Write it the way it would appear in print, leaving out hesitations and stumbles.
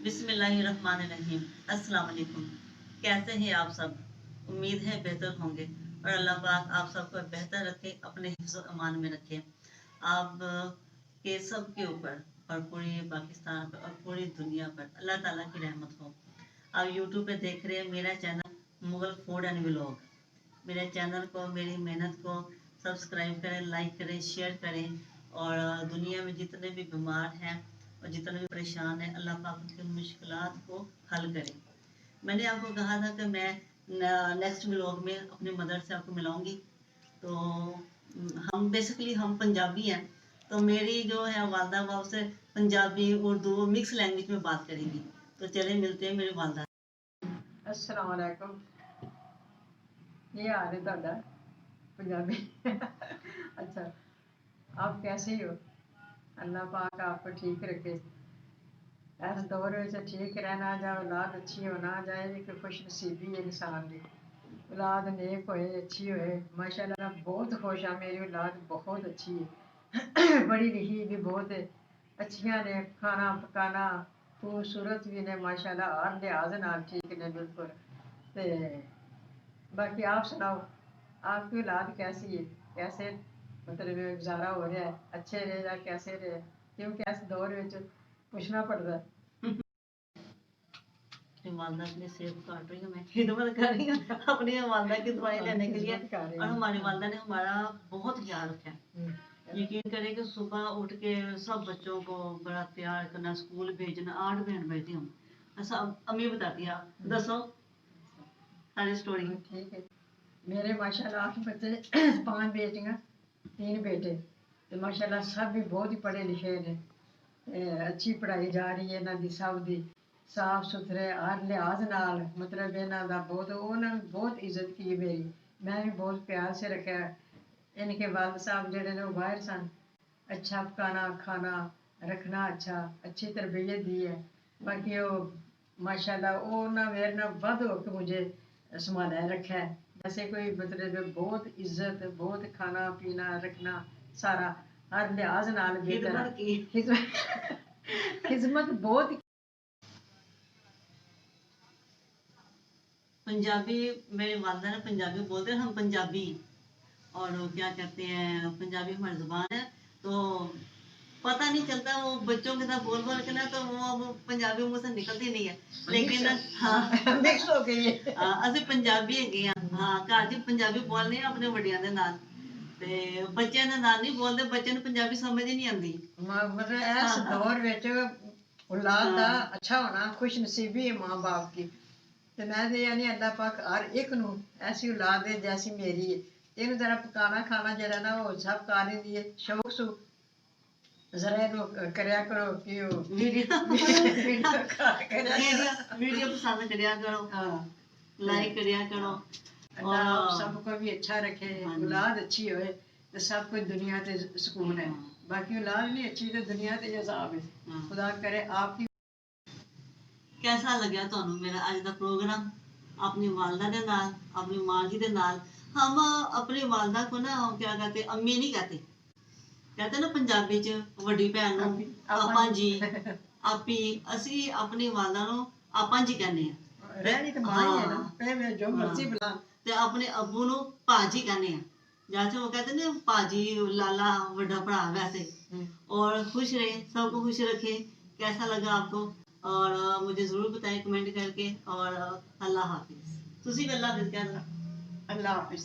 बिस्मिल्लाहिर्रहमानिर्रहीम। अस्सलाम वालेकुम। कैसे हैं आप सब? उम्मीद है बेहतर होंगे और अल्लाह पाक आप सबको बेहतर रखे, अपने हिफ्ज़ अमान में रखे। आप के सब के ऊपर और पूरी पाकिस्तान पर और पूरी दुनिया पर अल्लाह ताला की रहमत हो। आप यूट्यूब पे देख रहे हैं मेरा channel Mughal food and vlog. मेरे चैनल को, मेरी मेहनत को सब्सक्राइब करें, लाइक करें, शेयर करें और दुनिया में जितने भी बीमार हैं और जितने भी परेशान हैं, अल्लाह पाक उनकी मुश्किलात को हल करे। मैंने आपको कहा था कि मैं नेक्स्ट व्लॉग में अपनी मदर से आपको मिलाऊंगी। तो हम पंजाबी हैं, तो मेरी जो है वालदा वो से पंजाबी उर्दू मिक्स लैंग्वेज में बात करेंगी। तो चले मिलते हैं मेरी वालदा। अस्सलाम वालेकुम। ये हाल है ਤੁਹਾਡਾ पंजाबी अच्छा, आप कैसे हो? अल्लाह पाक आपको ठीक रखे। इस दौर में ठीक रहना जाए, औलाद अच्छी होना जाए कि खुश नसीबी है इंसान की। औलाद नेक होए, अच्छी होए। माशाल्लाह बहुत खुश हाँ, मेरी औलाद बहुत अच्छी है पढ़ी लिखी भी बहुत है, अच्छियां ने, खाना पकाना खूबसूरत भी ने माशाल्लाह, हर लिहाज नाल ठीक ने बिल्कुल। ते बाकी आप सुनाओ, आपकी औलाद कैसी है? कैसे मतलब गुजारा हो रहा है? अच्छे रहे या कैसे रहे? क्योंकि इस दौर में पूछना पड़ता है। वालदा अपनी सेहत काट रही है, मैं खिदमत कर रही हूँ अपनी वालदा की दवाई लेने के लिए। और हमारी वालदा ने हमारा बहुत ख्याल रखा है। यकीन करें कि सुबह उठ के सब बच्चों को बड़ा प्यार करना, स्कूल भेजना। 8 बहन बेटी हूँ। ऐसा अम्मी बताती है। आप दसो सारी स्टोरी। ठीक है, मेरे माशाल्लाह 8 बच्चे 5 बेटियां 3 बेटे। तो माशाल्लाह सब भी बहुत ही पढ़े लिखे ने। अच्छी पढ़ाई जा रही है इन्हों की सब की, साफ सुथरे हर लिहाज नाल। मतलब इन्हों का बहुत, उन्होंने बहुत इज्जत की मेरी। मैं भी बहुत प्यार से रखा। इनके वालिद साहब जोड़े ने बाहर सन। अच्छा पकाना खाना रखना, अच्छा अच्छी तरबियत दी है। बाकी वो माशाल्लाह वो ना मेरे ना वध होकर मुझे संभाला रखा है। जैसे कोई मतलब बहुत इज्जत, बहुत खाना पीना रखना, सारा हर लिहाज नाल बेहतर खिदमत बहुत। पंजाबी मेरे वालदा ने पंजाबी बोलते हैं, हम पंजाबी और क्या कहते हैं, पंजाबी हमारी जुबान है। तो पता नहीं चलता, वो बच्चों के साथ बोल बोल के ना, तो वो पंजाबी मुंह से निकलती नहीं है। लेकिन हाँ मिक्स हो गई है। ਅਸੀਂ ਪੰਜਾਬੀ ਹੈਗੇ ਆ। ਹਾਂ, ਘਰ 'ਚ ਪੰਜਾਬੀ ਬੋਲਨੇ ਆ ਆਪਣੇ ਵੱਡਿਆਂ ਦੇ ਨਾਲ, ਤੇ ਬੱਚਿਆਂ ਦੇ ਨਾਲ ਨਹੀਂ ਬੋਲਦੇ। ਬੱਚਿਆਂ ਨੂੰ ਪੰਜਾਬੀ ਸਮਝ ਹੀ ਨਹੀਂ ਆਉਂਦੀ। मतलब इस दौर ਵਿੱਚ औलाद ਦਾ अच्छा होना खुश नसीबी है माँ बाप की। ਤੇ ਮੈਂ ਤੇ यानी अल्लाह पाक हर एक ਨੂੰ ऐसी औलाद दे जैसी मेरी है। ਇਹਨੂੰ जरा पकाना खाना जरा ना वो सब खा लेती है शौक सु। जरा ਇਹਨੂੰ ਕਰਿਆ ਕਰੋ ਕਿ ਉਹ वीडियो पसंद करिया करो, लाइक करिया करो। अल्लाह सबको भी अच्छा रखे, औलाद अच्छी होए तो सब कुछ दुनिया ते सुकून है। बाकी औलाद नहीं अच्छी तो दुनिया ते अज़ाब है। खुदा करे आपकी। कैसा लगा ਤੁਹਾਨੂੰ मेरा आज का प्रोग्राम? अपनी वालदा के नाल, अपनी माँ जी के नाल। हम अपनी वालदा को ना क्या कहते, अम्मी नहीं कहते। कहते ना पंजाबी च वड्डी भैन नूं आपा जी, आपी। ਅਸੀਂ ਆਪਣੀ ਵਾਲਦਾ ਨੂੰ आपा जी कहने हैं। रहनी तो माँ ही है ना, पे जो मर्जी बुला। ਤੇ ਆਪਣੇ ਅੱਬੂ ਨੂੰ पाजी कहने हैं। जैसे वो कहते ना पाजी, लाला, बड़ा भरा वैसे। और खुश रहे, सबको खुश रखे। कैसा लगा आपको? और मुझे जरूर बताएं कमेंट करके। और अल्लाह हाफिज। तुसी भी अल्लाह हाफिज कह दो। अल्लाह हाफिज।